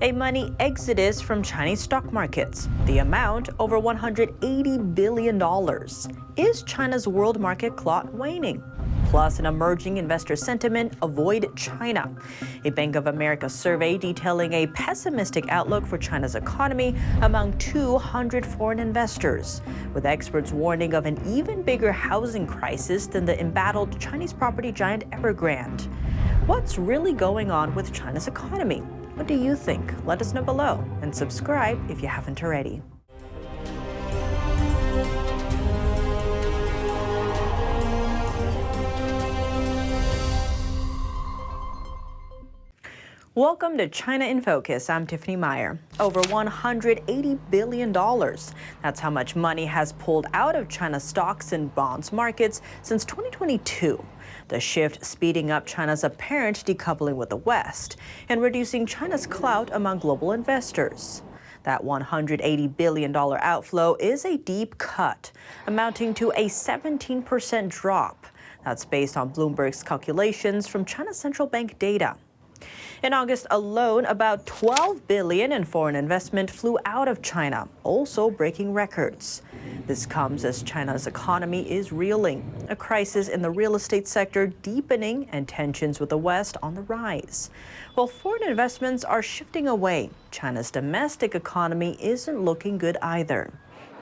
A money exodus from Chinese stock markets. The amount, over $180 billion. Is China's world market clout waning? Plus, an emerging investor sentiment, avoid China. A Bank of America survey detailing a pessimistic outlook for China's economy among 200 foreign investors, with experts warning of an even bigger housing crisis than the embattled Chinese property giant Evergrande. What's really going on with China's economy? What do you think? Let us know below and subscribe if you haven't already. Welcome to China in Focus. I'm Tiffany Meyer. Over $180 billion. That's how much money has pulled out of China's stocks and bonds markets since 2022. The shift speeding up China's apparent decoupling with the West and reducing China's clout among global investors. That $180 billion outflow is a deep cut, amounting to a 17% drop. That's based on Bloomberg's calculations from China's central bank data. In August alone, about $12 billion in foreign investment flew out of China, also breaking records. This comes as China's economy is reeling, a crisis in the real estate sector deepening and tensions with the West on the rise. While foreign investments are shifting away, China's domestic economy isn't looking good either.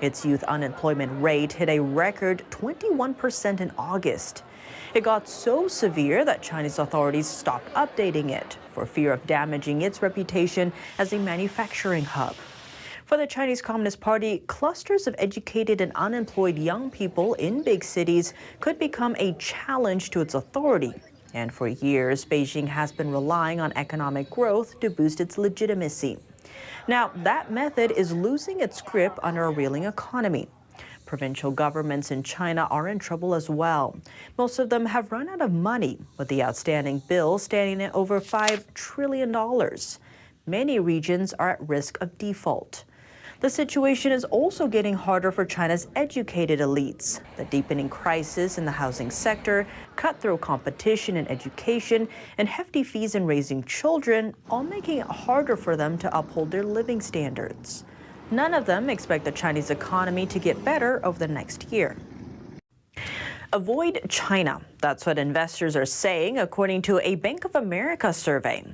Its youth unemployment rate hit a record 21% in August. It got so severe that Chinese authorities stopped updating it for fear of damaging its reputation as a manufacturing hub. For the Chinese Communist Party, clusters of educated and unemployed young people in big cities could become a challenge to its authority. And for years, Beijing has been relying on economic growth to boost its legitimacy. Now, that method is losing its grip under a reeling economy. Provincial governments in China are in trouble as well. Most of them have run out of money, with the outstanding bill standing at over $5 trillion. Many regions are at risk of default. The situation is also getting harder for China's educated elites. The deepening crisis in the housing sector, cutthroat competition in education, and hefty fees in raising children, all making it harder for them to uphold their living standards. None of them expect the Chinese economy to get better over the next year. Avoid China. That's what investors are saying, according to a Bank of America survey.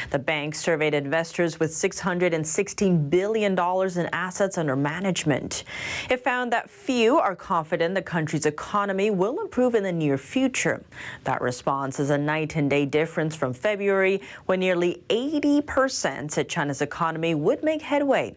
The bank surveyed investors with $616 billion in assets under management. It found that few are confident the country's economy will improve in the near future. That response is a night and day difference from February, when nearly 80% said China's economy would make headway.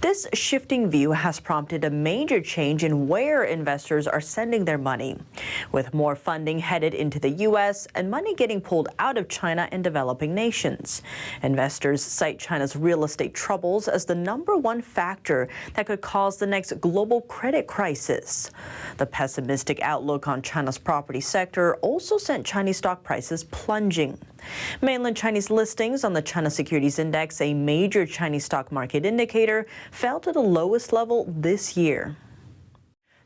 This shifting view has prompted a major change in where investors are sending their money, with more funding headed into the U.S. and money getting pulled out of China and developing nations. Investors cite China's real estate troubles as the #1 factor that could cause the next global credit crisis. The pessimistic outlook on China's property sector also sent Chinese stock prices plunging. Mainland Chinese listings on the China Securities Index, a major Chinese stock market indicator, fell to the lowest level this year.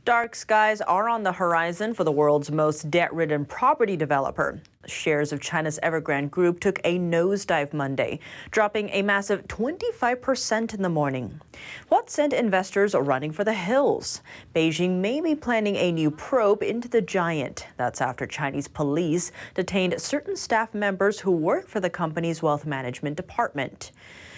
Dark skies are on the horizon for the world's most debt-ridden property developer. Shares of China's Evergrande group took a nosedive Monday, dropping a massive 25% in the morning. What sent investors running for the hills? Beijing may be planning a new probe into the giant. That's after Chinese police detained certain staff members who work for the company's wealth management department.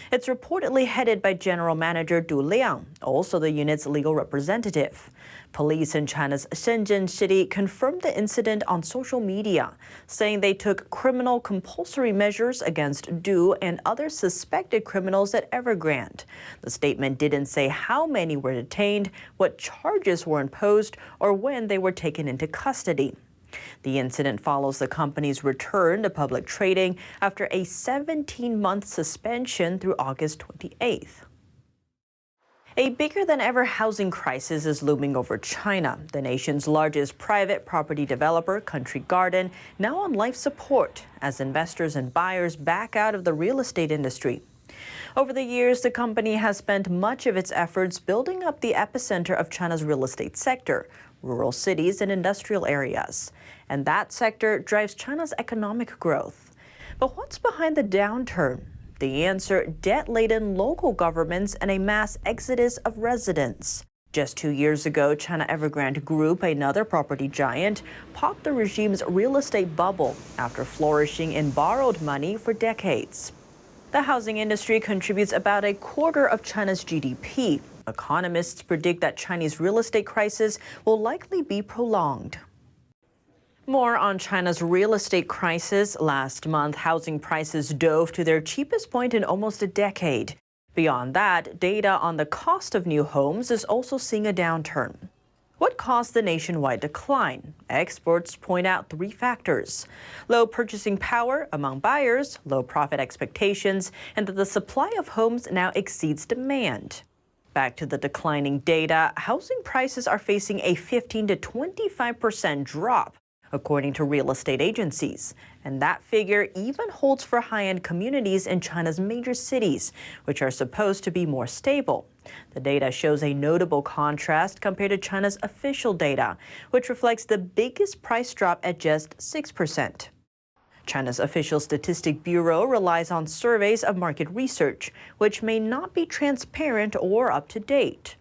It's reportedly headed by General Manager Du Liang, also the unit's legal representative. Police in China's Shenzhen city confirmed the incident on social media, saying they took criminal compulsory measures against Du and other suspected criminals at Evergrande. The statement didn't say how many were detained, what charges were imposed, or when they were taken into custody. The incident follows the company's return to public trading after a 17-month suspension through August 28th. A bigger-than-ever housing crisis is looming over China. The nation's largest private property developer, Country Garden, now on life support as investors and buyers back out of the real estate industry. Over the years, the company has spent much of its efforts building up the epicenter of China's real estate sector, rural cities and industrial areas. And that sector drives China's economic growth. But what's behind the downturn? The answer, debt-laden local governments and a mass exodus of residents. Just 2 years ago, China Evergrande Group, another property giant, popped the regime's real estate bubble after flourishing in borrowed money for decades. The housing industry contributes about a quarter of China's GDP. Economists predict that Chinese real estate crisis will likely be prolonged. More on China's real estate crisis. Last month, housing prices dove to their cheapest point in almost a decade. Beyond that, data on the cost of new homes is also seeing a downturn. What caused the nationwide decline? Experts point out 3 factors: low purchasing power among buyers, low profit expectations, and that the supply of homes now exceeds demand. Back to the declining data, housing prices are facing a 15 to 25% drop, according to real estate agencies. And that figure even holds for high-end communities in China's major cities, which are supposed to be more stable. The data shows a notable contrast compared to China's official data, which reflects the biggest price drop at just 6%. China's official statistic bureau relies on surveys of market research, which may not be transparent or up to date.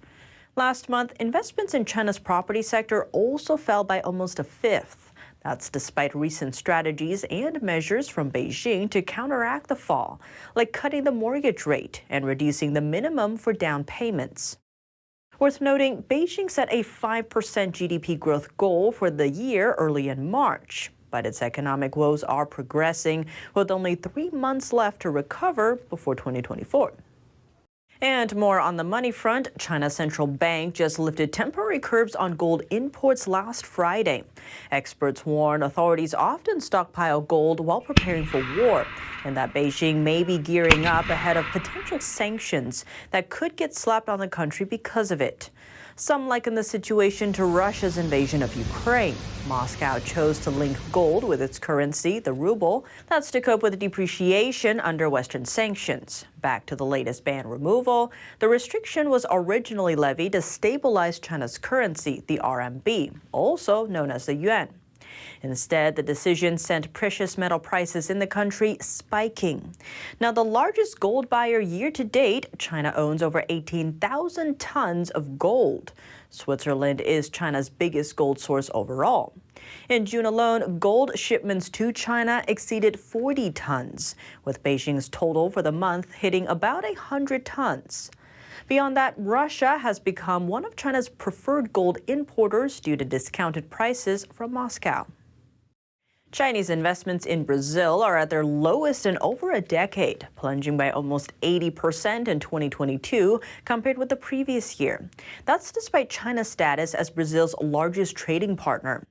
Last month, investments in China's property sector also fell by almost a fifth. That's despite recent strategies and measures from Beijing to counteract the fall, like cutting the mortgage rate and reducing the minimum for down payments. Worth noting, Beijing set a 5% GDP growth goal for the year early in March, but its economic woes are progressing, with only 3 months left to recover before 2024. And more on the money front, China's central bank just lifted temporary curbs on gold imports last Friday. Experts warn authorities often stockpile gold while preparing for war, and that Beijing may be gearing up ahead of potential sanctions that could get slapped on the country because of it. Some liken the situation to Russia's invasion of Ukraine. Moscow chose to link gold with its currency, the ruble. That's to cope with depreciation under Western sanctions. Back to the latest ban removal, the restriction was originally levied to stabilize China's currency, the RMB, also known as the yuan. Instead, the decision sent precious metal prices in the country spiking. Now, the largest gold buyer year to date, China owns over 18,000 tons of gold. Switzerland is China's biggest gold source overall. In June alone, gold shipments to China exceeded 40 tons, with Beijing's total for the month hitting about 100 tons. Beyond that, Russia has become one of China's preferred gold importers due to discounted prices from Moscow. Chinese investments in Brazil are at their lowest in over a decade, plunging by almost 80% in 2022 compared with the previous year. That's despite China's status as Brazil's largest trading partner.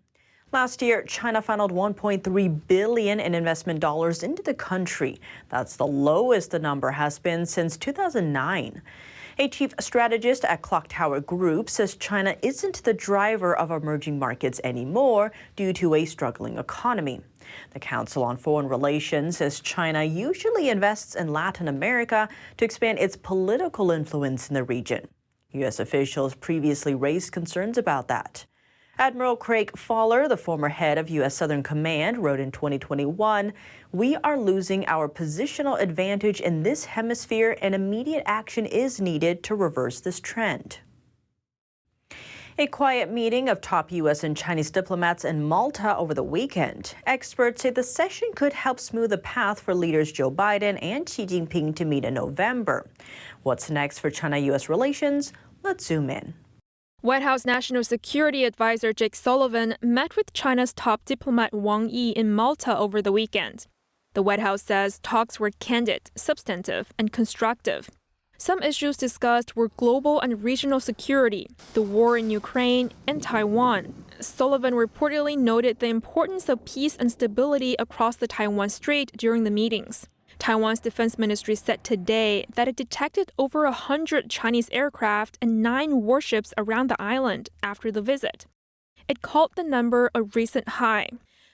Last year, China funneled $1.3 billion in investment dollars into the country. That's the lowest the number has been since 2009. A chief strategist at Clock Tower Group says China isn't the driver of emerging markets anymore due to a struggling economy. The Council on Foreign Relations says China usually invests in Latin America to expand its political influence in the region. U.S. officials previously raised concerns about that. Admiral Craig Fowler, the former head of U.S. Southern Command, wrote in 2021, "We are losing our positional advantage in this hemisphere, and immediate action is needed to reverse this trend." A quiet meeting of top U.S. and Chinese diplomats in Malta over the weekend. Experts say the session could help smooth the path for leaders Joe Biden and Xi Jinping to meet in November. What's next for China-U.S. relations? Let's zoom in. White House National Security Advisor Jake Sullivan met with China's top diplomat Wang Yi in Malta over the weekend. The White House says talks were candid, substantive, and constructive. Some issues discussed were global and regional security, the war in Ukraine, and Taiwan. Sullivan reportedly noted the importance of peace and stability across the Taiwan Strait during the meetings. Taiwan's defense ministry said today that it detected over 100 Chinese aircraft and 9 warships around the island after the visit. It called the number a recent high.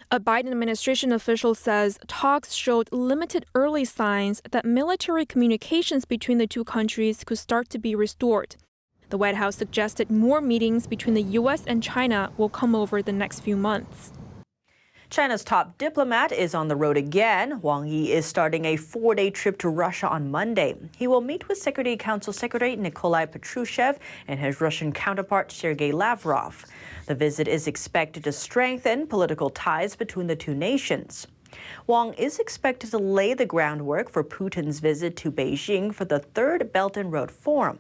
A Biden administration official says talks showed limited early signs that military communications between the two countries could start to be restored. The White House suggested more meetings between the U.S. and China will come over the next few months. China's top diplomat is on the road again. Wang Yi is starting a 4-day trip to Russia on Monday. He will meet with Security Council Secretary Nikolai Patrushev and his Russian counterpart Sergei Lavrov. The visit is expected to strengthen political ties between the two nations. Wang is expected to lay the groundwork for Putin's visit to Beijing for the Third Belt and Road Forum,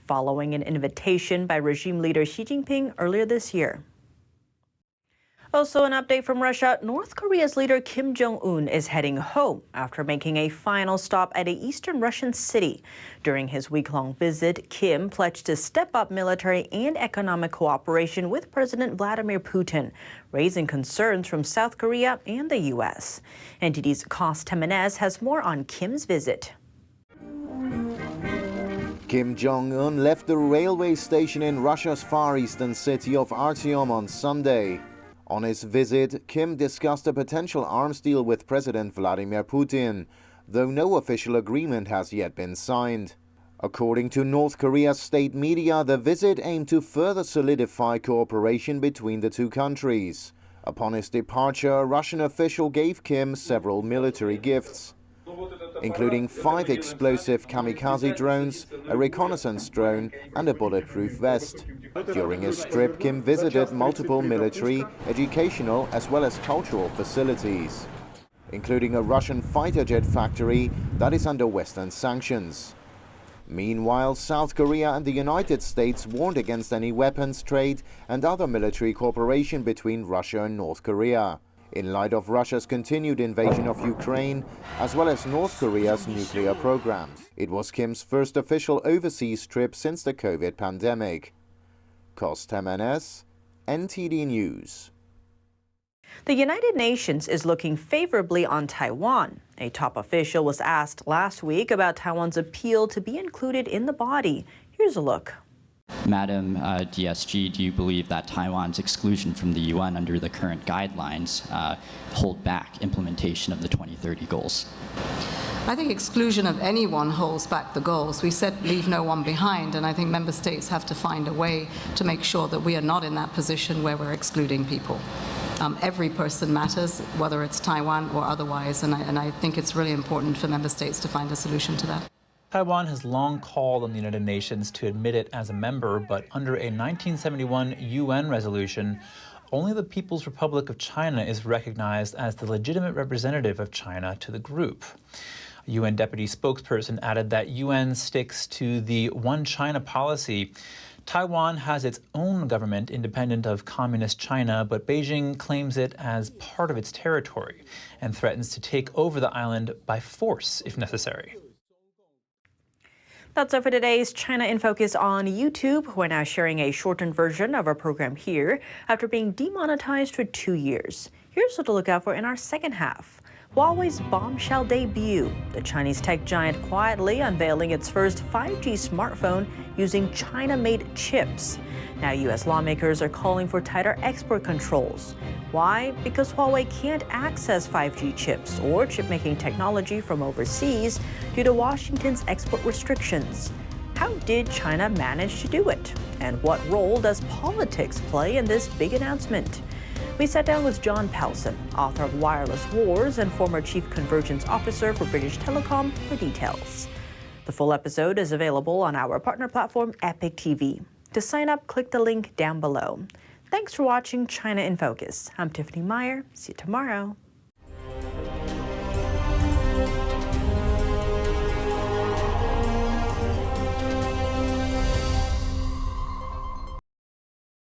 following an invitation by regime leader Xi Jinping earlier this year. Also, an update from Russia. North Korea's leader Kim Jong-un is heading home after making a final stop at an eastern Russian city. During his week-long visit, Kim pledged to step up military and economic cooperation with President Vladimir Putin, raising concerns from South Korea and the U.S. NTD's Cos Temenez has more on Kim's visit. Kim Jong-un left the railway station in Russia's far eastern city of Artyom on Sunday. On his visit, Kim discussed a potential arms deal with President Vladimir Putin, though no official agreement has yet been signed. According to North Korea's state media, the visit aimed to further solidify cooperation between the two countries. Upon his departure, a Russian official gave Kim several military gifts, including 5 explosive kamikaze drones, a reconnaissance drone, and a bulletproof vest. During his trip, Kim visited multiple military, educational, as well as cultural facilities, including a Russian fighter jet factory that is under Western sanctions. Meanwhile, South Korea and the United States warned against any weapons trade and other military cooperation between Russia and North Korea, in light of Russia's continued invasion of Ukraine, as well as North Korea's nuclear programs. It was Kim's first official overseas trip since the COVID pandemic. Cos Temenez, NTD News. The United Nations is looking favorably on Taiwan. A top official was asked last week about Taiwan's appeal to be included in the body. Here's a look. Madam DSG, do you believe that Taiwan's exclusion from the UN under the current guidelines hold back implementation of the 2030 goals? I think exclusion of anyone holds back the goals. We said leave no one behind, and I think member states have to find a way to make sure that we are not in that position where we're excluding people. Every person matters, whether it's Taiwan or otherwise, and I think it's really important for member states to find a solution to that. Taiwan has long called on the United Nations to admit it as a member, but under a 1971 UN resolution, only the People's Republic of China is recognized as the legitimate representative of China to the group. A UN deputy spokesperson added that UN sticks to the One China policy. Taiwan has its own government independent of Communist China, but Beijing claims it as part of its territory and threatens to take over the island by force if necessary. That's it for today's China in Focus on YouTube. We're now sharing a shortened version of our program here after being demonetized for 2 years. Here's what to look out for in our second half. Huawei's bombshell debut. The Chinese tech giant quietly unveiling its first 5G smartphone using China-made chips. Now U.S. lawmakers are calling for tighter export controls. Why? Because Huawei can't access 5G chips or chip-making technology from overseas due to Washington's export restrictions. How did China manage to do it? And what role does politics play in this big announcement? We sat down with John Pelson, author of Wireless Wars and former Chief Convergence Officer for British Telecom, for details. The full episode is available on our partner platform, Epic TV. To sign up, click the link down below. Thanks for watching China in Focus. I'm Tiffany Meyer. See you tomorrow.